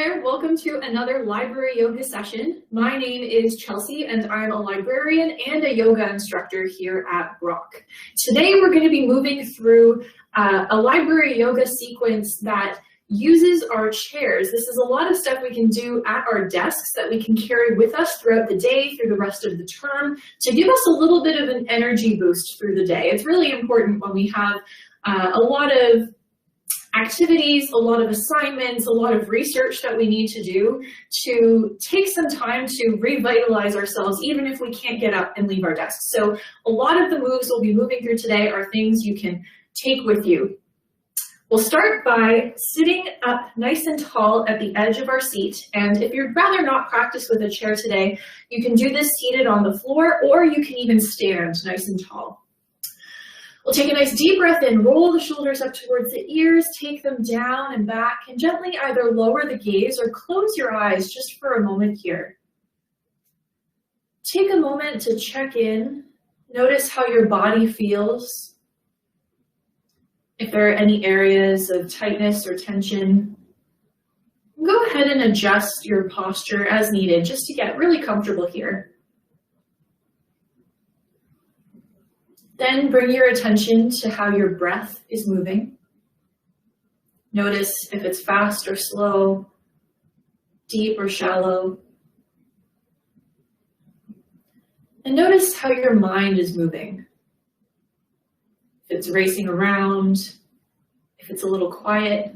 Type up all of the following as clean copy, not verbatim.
there, welcome to another library yoga session. My name is Chelsea and I'm a librarian and a yoga instructor here at Brock. Today we're going to be moving through a library yoga sequence that uses our chairs. This is a lot of stuff we can do at our desks that we can carry with us throughout the day, through the rest of the term, to give us a little bit of an energy boost through the day. It's really important when we have a lot of activities, a lot of assignments, a lot of research that we need to do to take some time to revitalize ourselves, even if we can't get up and leave our desks. So a lot of the moves we'll be moving through today are things you can take with you. We'll start by sitting up nice and tall at the edge of our seat. And if you'd rather not practice with a chair today, you can do this seated on the floor, or you can even stand nice and tall. We'll take a nice deep breath in, roll the shoulders up towards the ears, take them down and back, and gently either lower the gaze or close your eyes just for a moment here. Take a moment to check in. Notice how your body feels. If there are any areas of tightness or tension, go ahead and adjust your posture as needed just to get really comfortable here. Then bring your attention to how your breath is moving. Notice if it's fast or slow, deep or shallow. And notice how your mind is moving. If it's racing around, if it's a little quiet.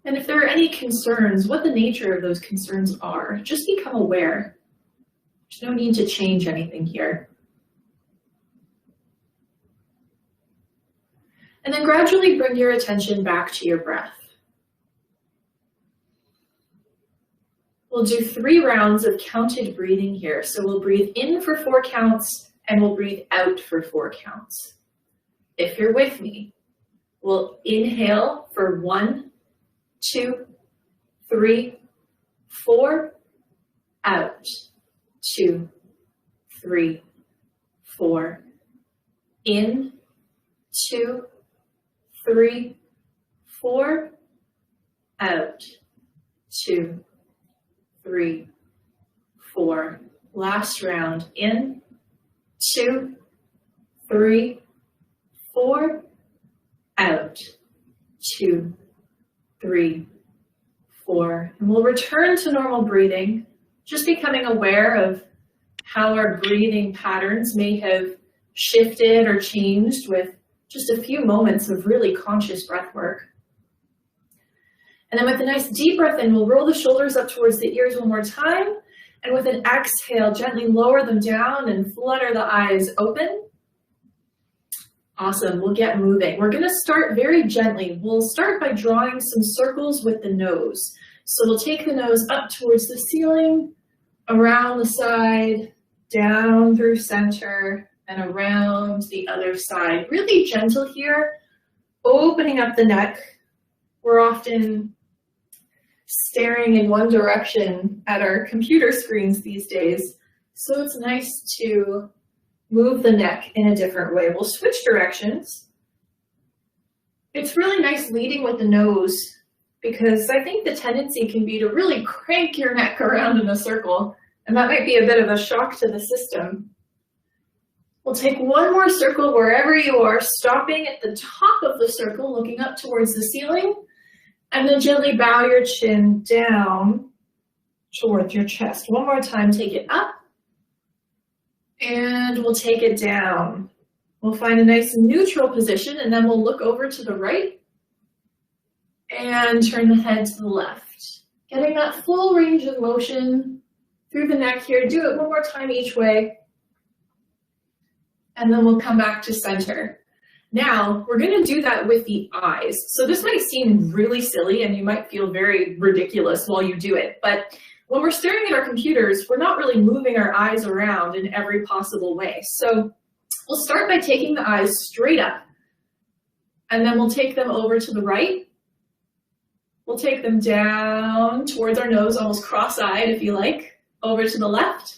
And if there are any concerns, what the nature of those concerns are. Just become aware. There's no need to change anything here. And then gradually bring your attention back to your breath. We'll do 3 rounds of counted breathing here. So we'll breathe in for 4 counts and we'll breathe out for 4 counts. If you're with me, we'll inhale for 1, 2, 3, 4, out, 2, 3, 4, in, 2, 3, 4, out, 2, 3, 4. Last round, in, 2, 3, 4, out, 2, 3, 4. And we'll return to normal breathing, just becoming aware of how our breathing patterns may have shifted or changed with just a few moments of really conscious breath work. And then with a nice deep breath in, we'll roll the shoulders up towards the ears one more time. And with an exhale, gently lower them down and flutter the eyes open. Awesome, we'll get moving. We're gonna start very gently. We'll start by drawing some circles with the nose. So we'll take the nose up towards the ceiling, around the side, down through center, and around the other side. Really gentle here, opening up the neck. We're often staring in one direction at our computer screens these days, so it's nice to move the neck in a different way. We'll switch directions. It's really nice leading with the nose because I think the tendency can be to really crank your neck around in a circle, and that might be a bit of a shock to the system. We'll take one more circle wherever you are, stopping at the top of the circle, looking up towards the ceiling, and then gently bow your chin down towards your chest. One more time, take it up, and we'll take it down. We'll find a nice neutral position, and then we'll look over to the right and turn the head to the left. Getting that full range of motion through the neck here. Do it one more time each way. And then we'll come back to center. Now, we're going to do that with the eyes. So this might seem really silly and you might feel very ridiculous while you do it, but when we're staring at our computers, we're not really moving our eyes around in every possible way. So we'll start by taking the eyes straight up, and then we'll take them over to the right. We'll take them down towards our nose, almost cross-eyed if you like, over to the left.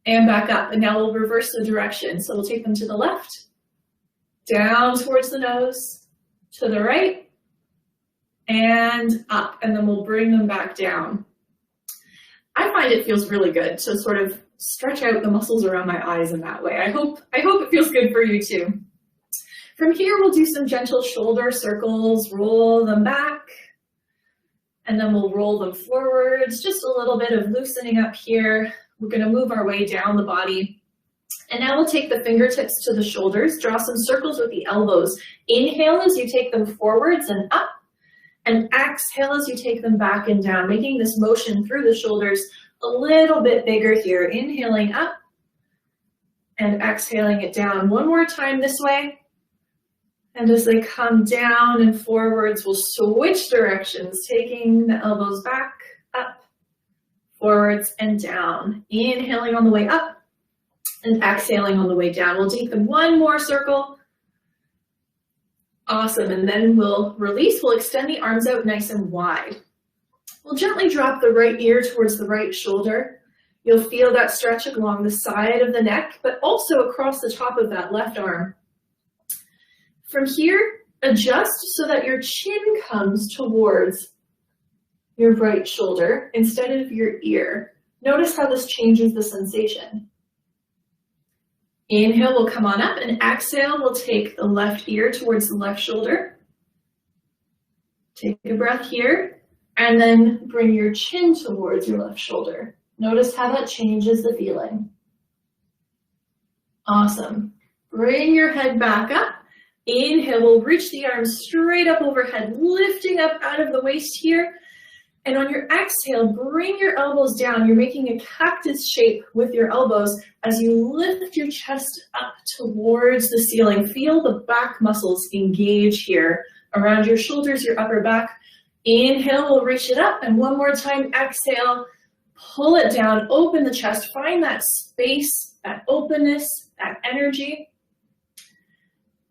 And back up, and now we'll reverse the direction. So we'll take them to the left, down towards the nose, to the right, and up, and then we'll bring them back down. I find it feels really good to sort of stretch out the muscles around my eyes in that way. I hope it feels good for you too. From here, we'll do some gentle shoulder circles, roll them back, and then we'll roll them forwards, just a little bit of loosening up here. We're gonna move our way down the body. And now we'll take the fingertips to the shoulders, draw some circles with the elbows. Inhale as you take them forwards and up, and exhale as you take them back and down, making this motion through the shoulders a little bit bigger here. Inhaling up and exhaling it down. One more time this way. And as they come down and forwards, we'll switch directions, taking the elbows back, up, forwards, and down. Inhaling on the way up and exhaling on the way down. We'll take them one more circle. Awesome, and then we'll release. We'll extend the arms out nice and wide. We'll gently drop the right ear towards the right shoulder. You'll feel that stretch along the side of the neck, but also across the top of that left arm. From here, adjust so that your chin comes towards your right shoulder instead of your ear. Notice how this changes the sensation. Inhale, we'll come on up, and exhale, we'll take the left ear towards the left shoulder. Take a breath here, and then bring your chin towards your left shoulder. Notice how that changes the feeling. Awesome. Bring your head back up. Inhale, we'll reach the arms straight up overhead, lifting up out of the waist here. And on your exhale, bring your elbows down. You're making a cactus shape with your elbows as you lift your chest up towards the ceiling. Feel the back muscles engage here around your shoulders, your upper back. Inhale, we'll reach it up. And one more time, exhale, pull it down, open the chest, find that space, that openness, that energy.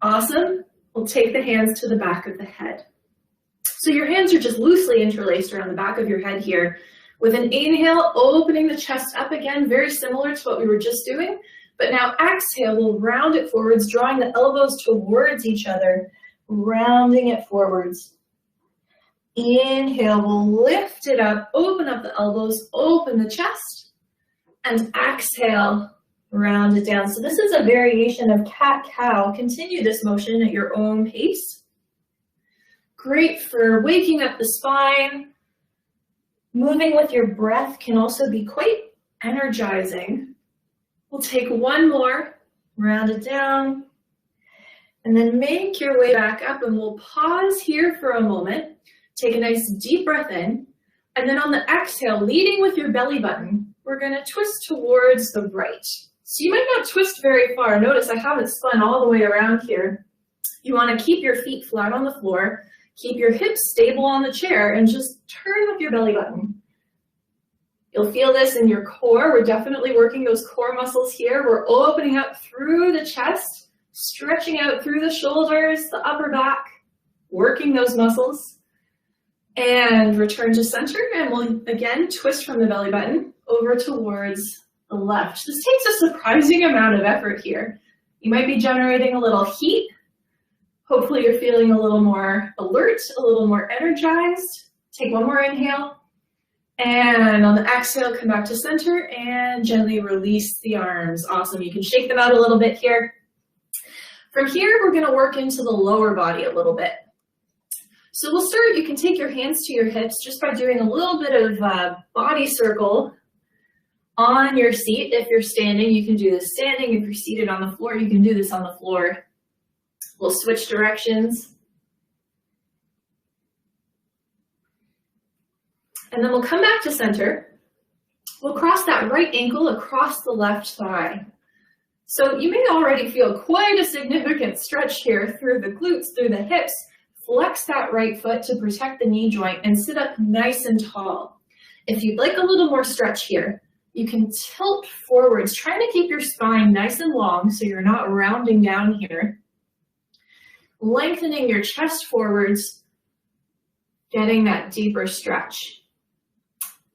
Awesome. We'll take the hands to the back of the head. So your hands are just loosely interlaced around the back of your head here. With an inhale, opening the chest up again, very similar to what we were just doing. But now exhale, we'll round it forwards, drawing the elbows towards each other, rounding it forwards. Inhale, we'll lift it up, open up the elbows, open the chest, and exhale, round it down. So this is a variation of cat-cow. Continue this motion at your own pace. Great for waking up the spine. Moving with your breath can also be quite energizing. We'll take one more, round it down, and then make your way back up, and we'll pause here for a moment. Take a nice deep breath in, and then on the exhale, leading with your belly button, we're going to twist towards the right. So you might not twist very far. Notice I haven't spun all the way around here. You want to keep your feet flat on the floor, keep your hips stable on the chair, and just turn with your belly button. You'll feel this in your core. We're definitely working those core muscles here. We're opening up through the chest, stretching out through the shoulders, the upper back, working those muscles. And return to center, and we'll again twist from the belly button over towards the left. This takes a surprising amount of effort here. You might be generating a little heat. Hopefully you're feeling a little more alert, a little more energized. Take one more inhale. And on the exhale, come back to center and gently release the arms. Awesome. You can shake them out a little bit here. From here, we're going to work into the lower body a little bit. So we'll start, you can take your hands to your hips just by doing a little bit of body circle on your seat. If you're standing, you can do this standing. If you're seated on the floor, you can do this on the floor. We'll switch directions. And then we'll come back to center. We'll cross that right ankle across the left thigh. So you may already feel quite a significant stretch here through the glutes, through the hips. Flex that right foot to protect the knee joint and sit up nice and tall. If you'd like a little more stretch here, you can tilt forwards, trying to keep your spine nice and long so you're not rounding down here. Lengthening your chest forwards, getting that deeper stretch.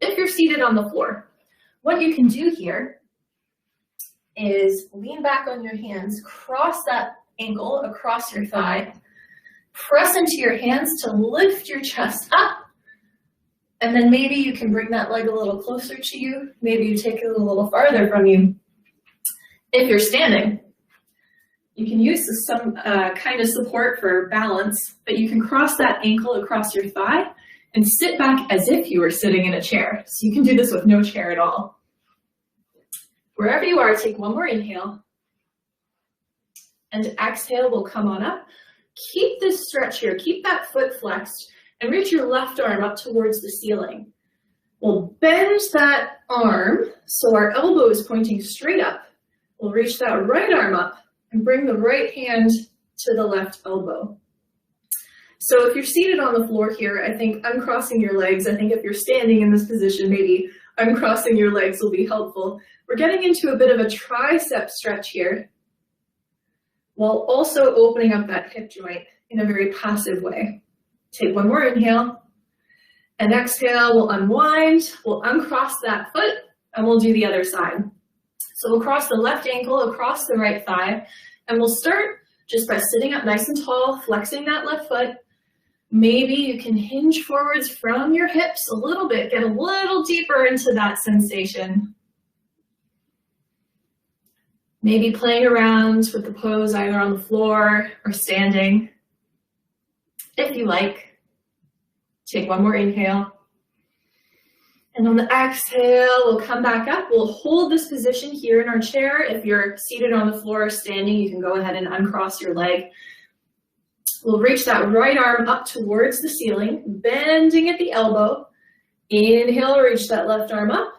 If you're seated on the floor, what you can do here is lean back on your hands, cross that ankle across your thigh, Press into your hands to lift your chest up. And then maybe you can bring that leg a little closer to you. Maybe you take it a little farther from you. If you're standing, you can use some kind of support for balance, but you can cross that ankle across your thigh and sit back as if you were sitting in a chair. So you can do this with no chair at all. Wherever you are, take one more inhale. And exhale will come on up. Keep this stretch here. Keep that foot flexed and reach your left arm up towards the ceiling. We'll bend that arm so our elbow is pointing straight up. We'll reach that right arm up and bring the right hand to the left elbow. So if you're seated on the floor here, I think uncrossing your legs, I think if you're standing in this position, maybe uncrossing your legs will be helpful. We're getting into a bit of a tricep stretch here, while also opening up that hip joint in a very passive way. Take one more inhale, and exhale, we'll unwind, we'll uncross that foot, and we'll do the other side. So we'll cross the left ankle across the right thigh, and we'll start just by sitting up nice and tall, flexing that left foot. Maybe you can hinge forwards from your hips a little bit, get a little deeper into that sensation. Maybe playing around with the pose either on the floor or standing. If you like, take one more inhale. And on the exhale, we'll come back up. We'll hold this position here in our chair. If you're seated on the floor or standing, you can go ahead and uncross your leg. We'll reach that right arm up towards the ceiling, bending at the elbow. Inhale, reach that left arm up.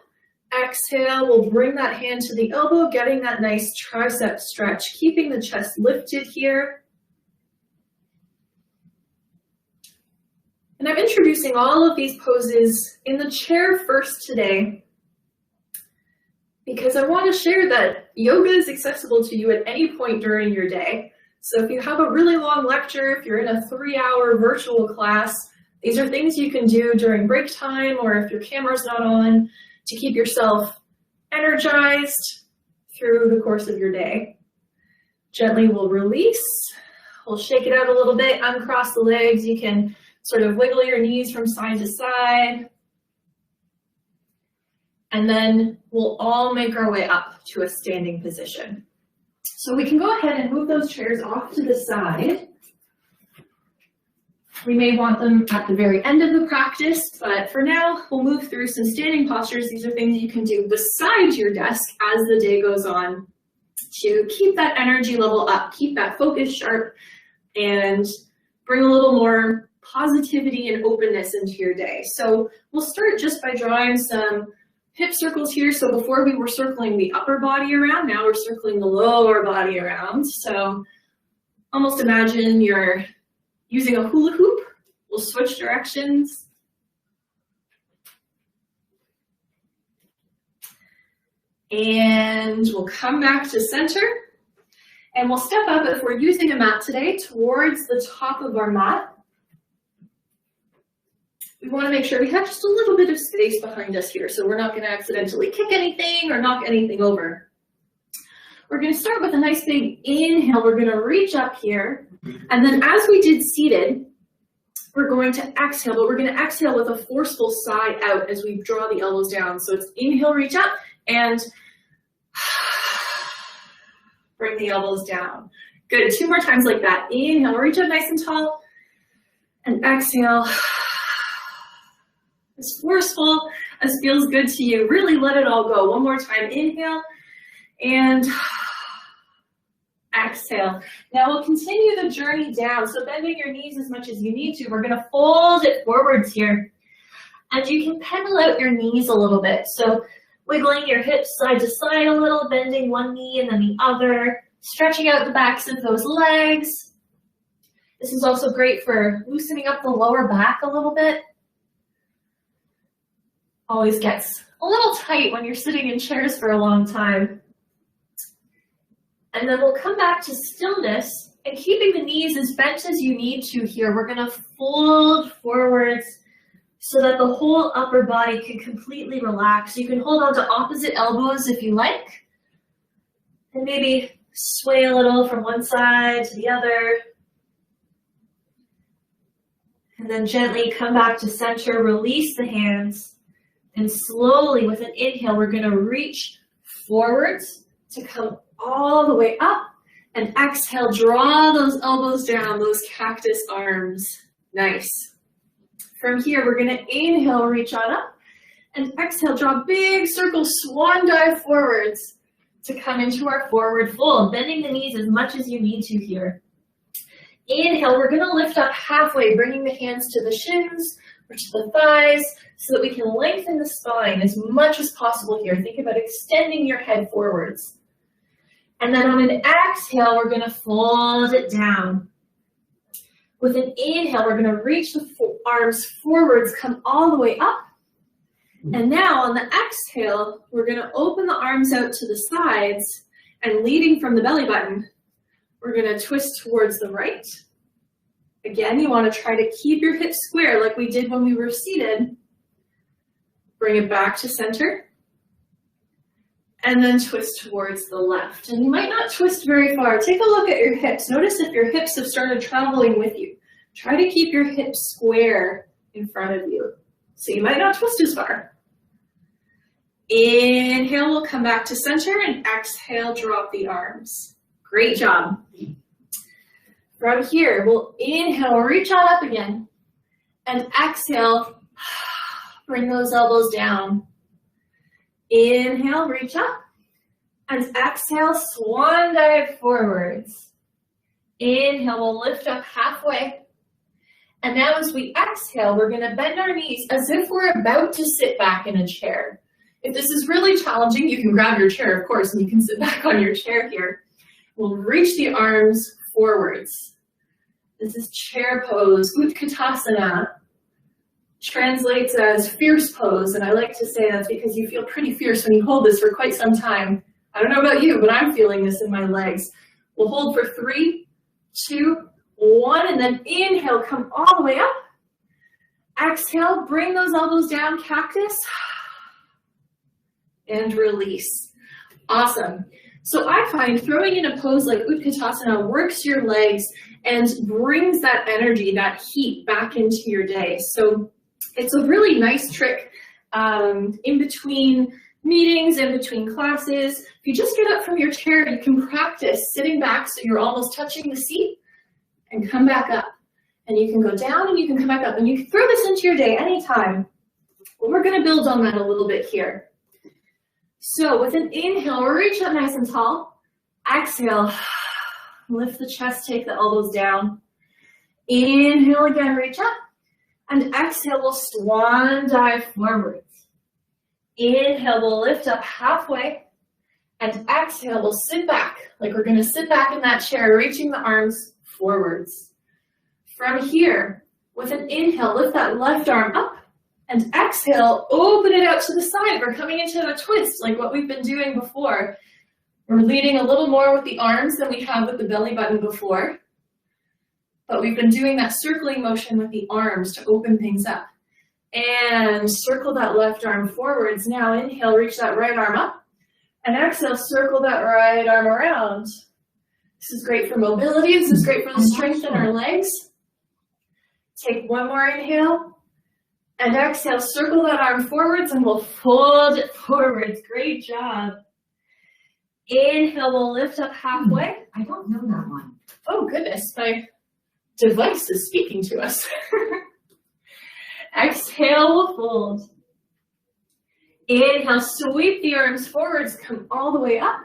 Exhale, we'll bring that hand to the elbow, getting that nice tricep stretch, keeping the chest lifted here. And I'm introducing all of these poses in the chair first today because I want to share that yoga is accessible to you at any point during your day. So if you have a really long lecture, if you're in a 3-hour virtual class, these are things you can do during break time or if your camera's not on to keep yourself energized through the course of your day. Gently we'll release, we'll shake it out a little bit, uncross the legs. You can sort of wiggle your knees from side to side. And then we'll all make our way up to a standing position. So we can go ahead and move those chairs off to the side. We may want them at the very end of the practice, but for now, we'll move through some standing postures. These are things you can do beside your desk as the day goes on to keep that energy level up, keep that focus sharp, and bring a little more positivity and openness into your day. So we'll start just by drawing some hip circles here. So before we were circling the upper body around, now we're circling the lower body around. So almost imagine you're using a hula hoop. We'll switch directions. And we'll come back to center. And we'll step up, if we're using a mat today, towards the top of our mat. We want to make sure we have just a little bit of space behind us here, so we're not going to accidentally kick anything or knock anything over. We're going to start with a nice big inhale. We're going to reach up here, and then as we did seated, we're going to exhale, but we're going to exhale with a forceful sigh out as we draw the elbows down. So it's inhale, reach up, and bring the elbows down. Good, 2 more times like that. Inhale, reach up nice and tall, and exhale. As forceful as feels good to you. Really let it all go. 1 more time. Inhale and exhale. Now we'll continue the journey down. So bending your knees as much as you need to. We're going to fold it forwards here. And you can pedal out your knees a little bit. So wiggling your hips side to side a little, bending one knee and then the other, stretching out the backs of those legs. This is also great for loosening up the lower back a little bit. Always gets a little tight when you're sitting in chairs for a long time. And then we'll come back to stillness and keeping the knees as bent as you need to here. We're going to fold forwards so that the whole upper body can completely relax. You can hold on to opposite elbows if you like. And maybe sway a little from one side to the other. And then gently come back to center, release the hands. And slowly with an inhale, we're gonna reach forwards to come all the way up. And exhale, draw those elbows down, those cactus arms. Nice. From here, we're gonna inhale, reach on up. And exhale, draw big circle, swan dive forwards to come into our forward fold, bending the knees as much as you need to here. Inhale, we're gonna lift up halfway, bringing the hands to the shins or to the thighs so that we can lengthen the spine as much as possible here. Think about extending your head forwards. And then on an exhale, we're gonna fold it down. With an inhale, we're gonna reach the arms forwards, come all the way up. And now on the exhale, we're gonna open the arms out to the sides and leading from the belly button, we're gonna twist towards the right. Again, you wanna try to keep your hips square like we did when we were seated. Bring it back to center. And then twist towards the left. And you might not twist very far. Take a look at your hips. Notice if your hips have started traveling with you. Try to keep your hips square in front of you. So you might not twist as far. Inhale, we'll come back to center, and exhale, drop the arms. Great job. From here, we'll inhale, reach on up again, and exhale, bring those elbows down. Inhale, reach up, and exhale, swan dive forwards. Inhale, we'll lift up halfway. And now as we exhale, we're gonna bend our knees as if we're about to sit back in a chair. If this is really challenging, you can grab your chair, of course, and you can sit back on your chair here. We'll reach the arms forwards. This is chair pose, Katasana. Translates as fierce pose, and I like to say that's because you feel pretty fierce when you hold this for quite some time. I don't know about you, but I'm feeling this in my legs. We'll hold for 3, 2, 1, and then inhale, come all the way up. Exhale, bring those elbows down, cactus, and release. Awesome. So I find throwing in a pose like Utkatasana works your legs and brings that energy, that heat back into your day. So it's a really nice trick in between meetings, in between classes. If you just get up from your chair, you can practice sitting back so you're almost touching the seat and come back up. And you can go down and you can come back up. And you can throw this into your day anytime. But we're going to build on that a little bit here. So with an inhale, reach up nice and tall. Exhale, lift the chest, take the elbows down. Inhale again, reach up. And exhale, we'll swan dive forwards. Inhale, we'll lift up halfway. And exhale, we'll sit back, like we're gonna sit back in that chair, reaching the arms forwards. From here, with an inhale, lift that left arm up. And exhale, open it out to the side. We're coming into a twist, like what we've been doing before. We're leading a little more with the arms than we have with the belly button before. But we've been doing that circling motion with the arms to open things up. And circle that left arm forwards. Now inhale, reach that right arm up. And exhale, circle that right arm around. This is great for mobility. This is great for the strength in our legs. Take one more inhale. And exhale, circle that arm forwards and we'll fold it forwards. Great job. Inhale, we'll lift up halfway. I don't know that one. Oh goodness, my device is speaking to us. Exhale, we'll fold. Inhale, sweep the arms forwards, come all the way up.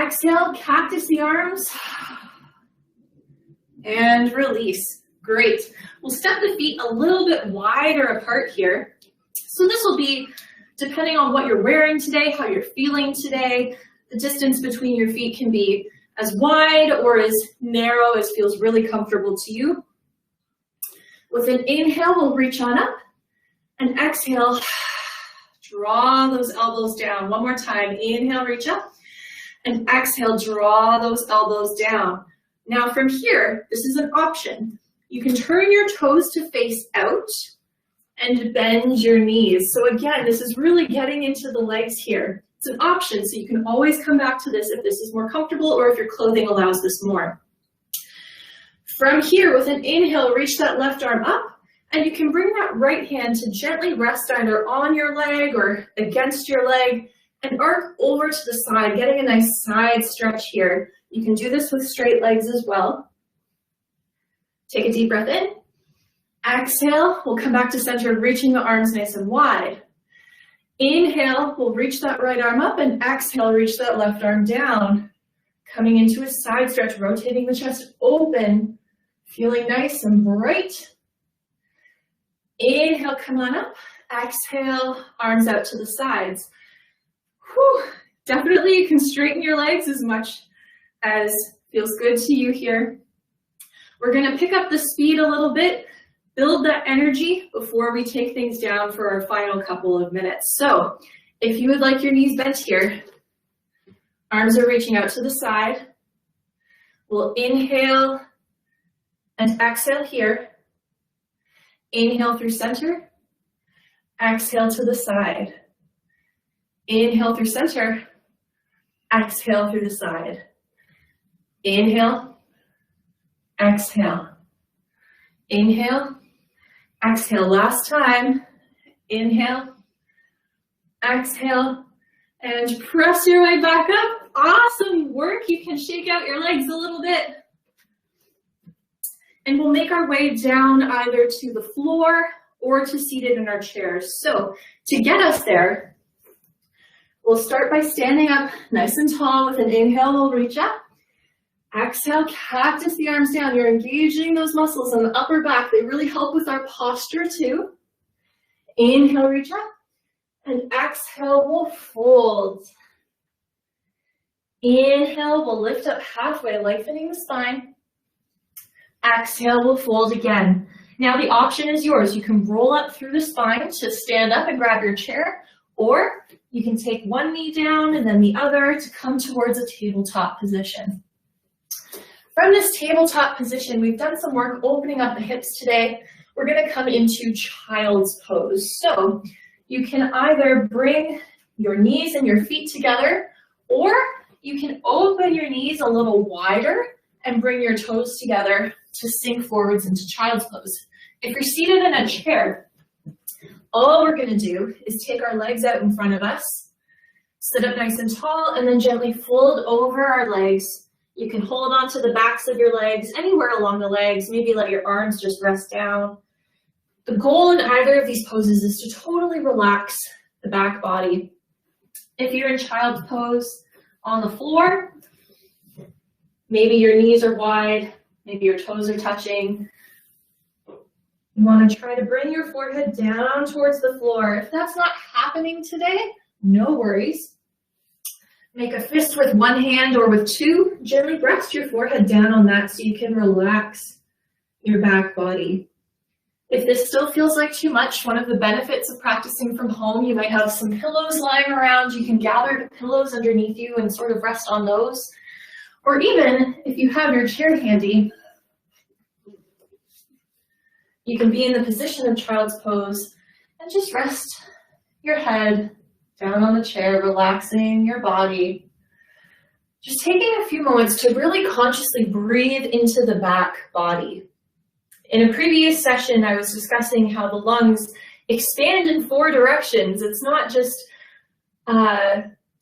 Exhale, cactus the arms. And release. Great. We'll step the feet a little bit wider apart here. So this will be, depending on what you're wearing today, how you're feeling today, the distance between your feet can be as wide or as narrow as feels really comfortable to you. With an inhale, we'll reach on up. And exhale, draw those elbows down. One more time. Inhale, reach up. And exhale, draw those elbows down. Now from here, this is an option. You can turn your toes to face out and bend your knees. So again, this is really getting into the legs here. It's an option, so you can always come back to this if this is more comfortable or if your clothing allows this more. From here, with an inhale, reach that left arm up. And you can bring that right hand to gently rest either on your leg or against your leg and arc over to the side, getting a nice side stretch here. You can do this with straight legs as well. Take a deep breath in. Exhale, we'll come back to center, reaching the arms nice and wide. Inhale, we'll reach that right arm up, and exhale, reach that left arm down. Coming into a side stretch, rotating the chest open, feeling nice and bright. Inhale, come on up. Exhale, arms out to the sides. Whew. Definitely you can straighten your legs as much as feels good to you here. We're going to pick up the speed a little bit, build that energy before we take things down for our final couple of minutes. So if you would like your knees bent here, arms are reaching out to the side. We'll inhale and exhale here. Inhale through center. Exhale to the side. Inhale through center. Exhale through the side. Inhale. Exhale. Inhale. Exhale. Last time. Inhale. Exhale. And press your way back up. Awesome work. You can shake out your legs a little bit. And we'll make our way down either to the floor or to seated in our chairs. So to get us there, we'll start by standing up nice and tall. With an inhale, we'll reach up. Exhale, cactus the arms down. You're engaging those muscles in the upper back. They really help with our posture too. Inhale, reach up. And exhale, we'll fold. Inhale, we'll lift up halfway, lengthening the spine. Exhale, we'll fold again. Now the option is yours. You can roll up through the spine to stand up and grab your chair, or you can take one knee down and then the other to come towards a tabletop position. From this tabletop position, we've done some work opening up the hips today. We're going to come into child's pose. So you can either bring your knees and your feet together, or you can open your knees a little wider and bring your toes together to sink forwards into child's pose. If you're seated in a chair, all we're going to do is take our legs out in front of us, sit up nice and tall, and then gently fold over our legs. You can hold on to the backs of your legs, anywhere along the legs, maybe let your arms just rest down. The goal in either of these poses is to totally relax the back body. If you're in child's pose on the floor, maybe your knees are wide, maybe your toes are touching. You want to try to bring your forehead down towards the floor. If that's not happening today, no worries. Make a fist with one hand or with two. Gently rest your forehead down on that so you can relax your back body. If this still feels like too much, one of the benefits of practicing from home, you might have some pillows lying around. You can gather the pillows underneath you and sort of rest on those. Or even if you have your chair handy, you can be in the position of child's pose and just rest your head down on the chair, relaxing your body. Just taking a few moments to really consciously breathe into the back body. In a previous session, I was discussing how the lungs expand in 4 directions. It's not just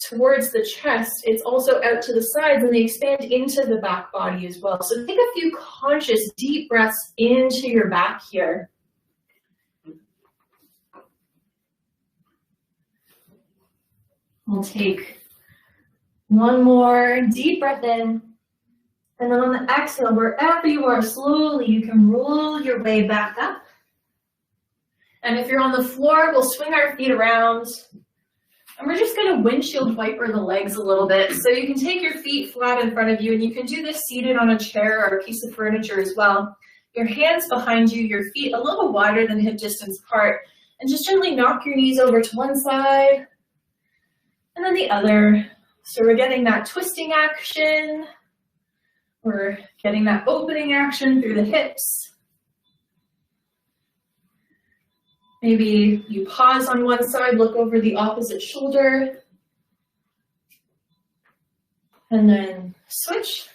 towards the chest, it's also out to the sides, and they expand into the back body as well. So take a few conscious deep breaths into your back here. We'll take one more deep breath in, and then on the exhale, wherever you are, slowly you can roll your way back up. And if you're on the floor, we'll swing our feet around. And we're just going to windshield wiper the legs a little bit. So you can take your feet flat in front of you, and you can do this seated on a chair or a piece of furniture as well. Your hands behind you, your feet a little wider than hip distance apart, and just gently knock your knees over to one side and then the other. So we're getting that twisting action. We're getting that opening action through the hips. Maybe you pause on one side, look over the opposite shoulder, and then switch.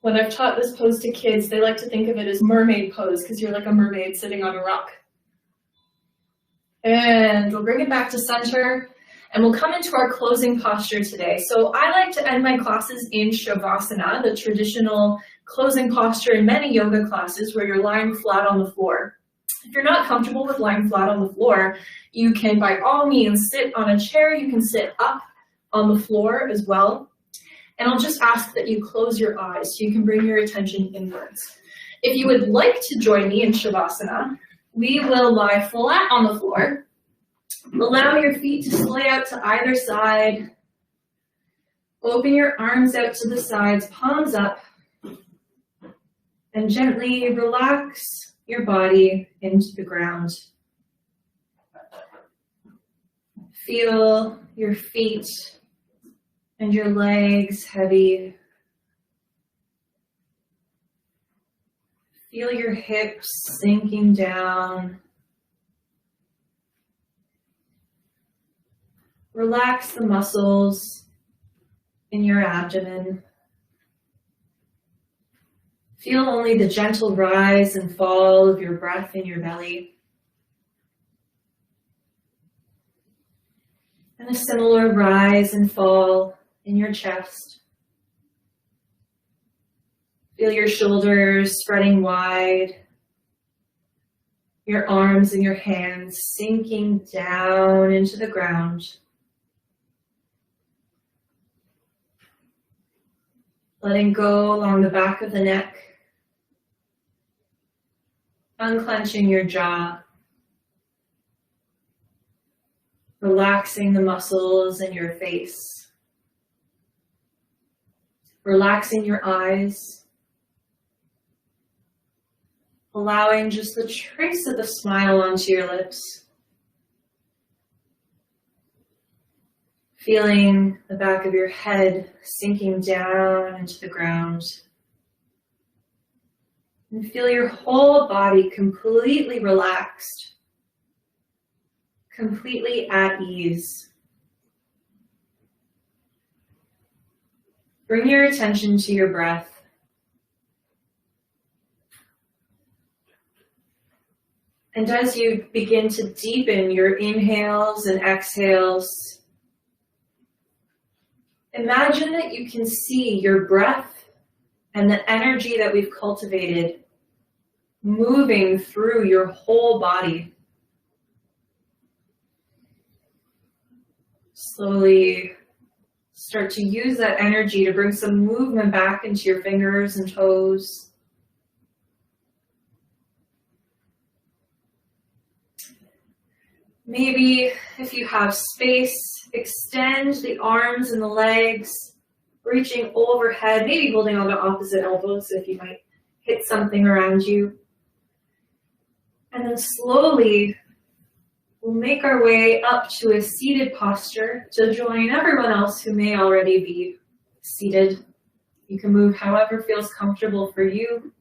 When I've taught this pose to kids, they like to think of it as mermaid pose because you're like a mermaid sitting on a rock. And we'll bring it back to center, and we'll come into our closing posture today. So I like to end my classes in Shavasana, the traditional closing posture in many yoga classes where you're lying flat on the floor. If you're not comfortable with lying flat on the floor, you can by all means sit on a chair. You can sit up on the floor as well. And I'll just ask that you close your eyes so you can bring your attention inwards. If you would like to join me in Shavasana, we will lie flat on the floor. Allow your feet to splay out to either side. Open your arms out to the sides, palms up. And gently relax your body into the ground. Feel your feet and your legs heavy. Feel your hips sinking down. Relax the muscles in your abdomen. Feel only the gentle rise and fall of your breath in your belly. And a similar rise and fall in your chest. Feel your shoulders spreading wide, your arms and your hands sinking down into the ground. Letting go along the back of the neck, unclenching your jaw, relaxing the muscles in your face, relaxing your eyes, allowing just the trace of a smile onto your lips, feeling the back of your head sinking down into the ground. And feel your whole body completely relaxed, completely at ease. Bring your attention to your breath. And as you begin to deepen your inhales and exhales, imagine that you can see your breath and the energy that we've cultivated moving through your whole body. Slowly start to use that energy to bring some movement back into your fingers and toes. Maybe if you have space, extend the arms and the legs, reaching overhead, maybe holding on to opposite elbows if you might hit something around you. And then slowly, we'll make our way up to a seated posture to join everyone else who may already be seated. You can move however feels comfortable for you.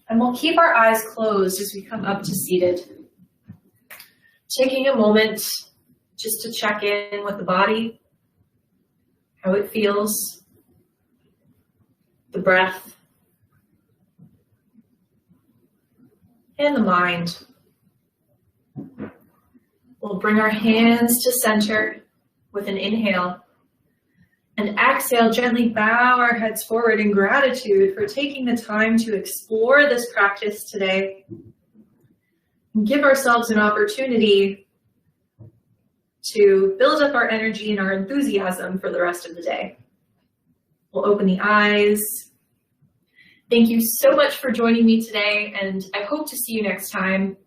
And we'll keep our eyes closed as we come up to seated. Taking a moment just to check in with the body, how it feels, the breath, and the mind. We'll bring our hands to center with an inhale. And exhale, gently bow our heads forward in gratitude for taking the time to explore this practice today. And give ourselves an opportunity to build up our energy and our enthusiasm for the rest of the day. We'll open the eyes. Thank you so much for joining me today, and I hope to see you next time.